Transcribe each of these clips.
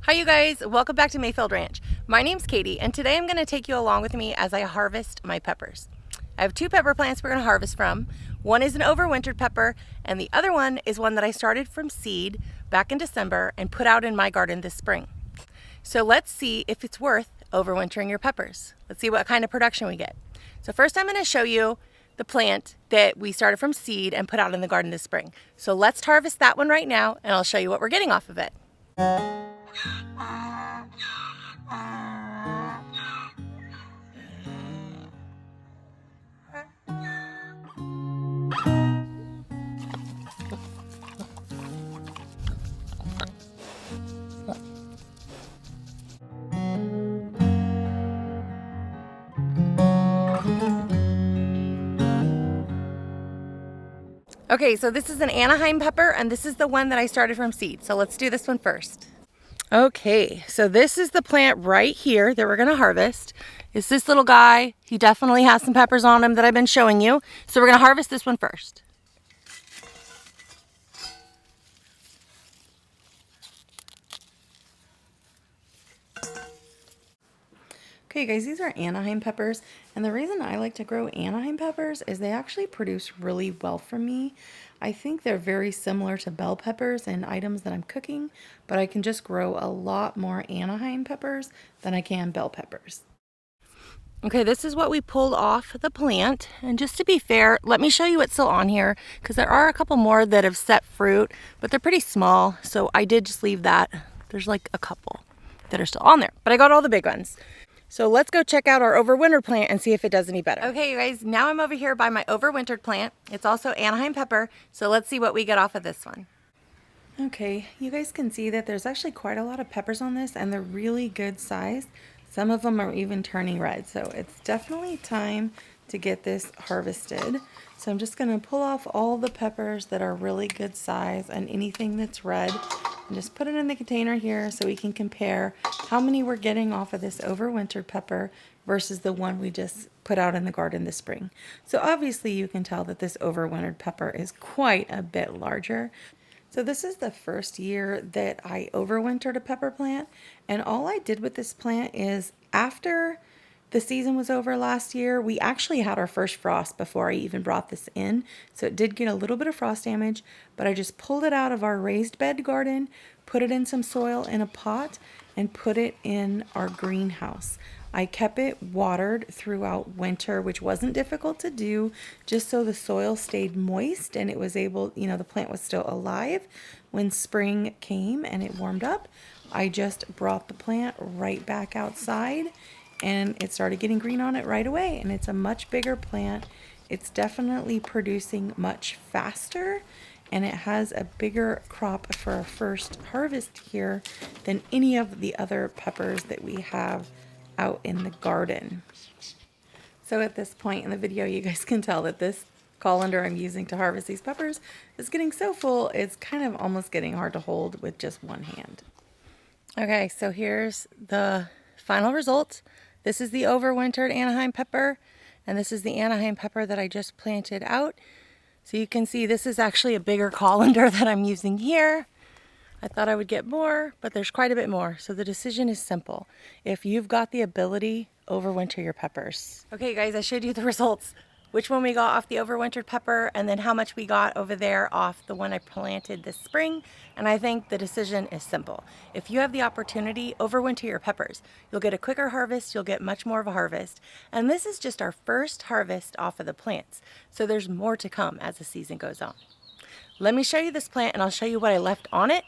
Hi you guys, welcome back to Mayfield Ranch. My name's Katie and today I'm going to take you along with me as I harvest my peppers. I have two pepper plants we're going to harvest from. One is an overwintered pepper and the other one is one that I started from seed back in December and put out in my garden this spring. So let's see if it's worth overwintering your peppers. Let's see what kind of production we get. So first I'm going to show you the plant that we started from seed and put out in the garden this spring. So let's harvest that one right now and I'll show you what we're getting off of it. Okay, so this is an Anaheim pepper and this is the one that I started from seed. So let's do this one first. Okay, so this is the plant right here that we're gonna harvest. It's this little guy. He definitely has some peppers on him that I've been showing you. So we're gonna harvest this one first. Okay guys, these are Anaheim peppers, and the reason I like to grow Anaheim peppers is they actually produce really well for me. I think they're very similar to bell peppers in items that I'm cooking, but I can just grow a lot more Anaheim peppers than I can bell peppers. Okay, this is what we pulled off the plant, and just to be fair, let me show you what's still on here because there are a couple more that have set fruit, but they're pretty small, so I did just leave that. There's like a couple that are still on there, but I got all the big ones. So let's go check out our overwintered plant and see if it does any better. Okay, you guys, now I'm over here by my overwintered plant. It's also Anaheim pepper, so let's see what we get off of this one. Okay, you guys can see that there's actually quite a lot of peppers on this and they're really good size. Some of them are even turning red, so it's definitely time to get this harvested. So I'm just gonna pull off all the peppers that are really good size and anything that's red and just put it in the container here so we can compare how many we're getting off of this overwintered pepper versus the one we just put out in the garden this spring. So obviously you can tell that this overwintered pepper is quite a bit larger. So this is the first year that I overwintered a pepper plant, and all I did with this plant is after the season was over last year, we actually had our first frost before I even brought this in. So it did get a little bit of frost damage, but I just pulled it out of our raised bed garden, put it in some soil in a pot, and put it in our greenhouse. I kept it watered throughout winter, which wasn't difficult to do, just so the soil stayed moist and it was able, the plant was still alive. When spring came and it warmed up, I just brought the plant right back outside and it started getting green on it right away. And it's a much bigger plant. It's definitely producing much faster, and it has a bigger crop for our first harvest here than any of the other peppers that we have out in the garden. So at this point in the video, you guys can tell that this colander I'm using to harvest these peppers is getting so full, it's kind of almost getting hard to hold with just one hand. Okay, so here's the final result. This is the overwintered Anaheim pepper, and this is the Anaheim pepper that I just planted out. So you can see this is actually a bigger colander that I'm using here. I thought I would get more, but there's quite a bit more. So the decision is simple. If you've got the ability, overwinter your peppers. Okay guys, I showed you the results. Which one we got off the overwintered pepper and then how much we got over there off the one I planted this spring. And I think the decision is simple. If you have the opportunity, overwinter your peppers. You'll get a quicker harvest, you'll get much more of a harvest. And this is just our first harvest off of the plants. So there's more to come as the season goes on. Let me show you this plant and I'll show you what I left on it.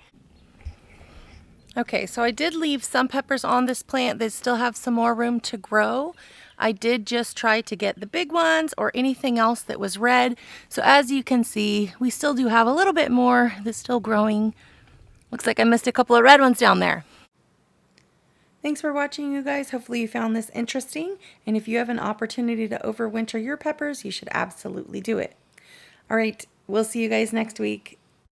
Okay, so I did leave some peppers on this plant that still have some more room to grow. I did just try to get the big ones or anything else that was red. So as you can see, we still do have a little bit more that's still growing. Looks like I missed a couple of red ones down there. Thanks for watching, you guys. Hopefully you found this interesting. And if you have an opportunity to overwinter your peppers, you should absolutely do it. All right, we'll see you guys next week.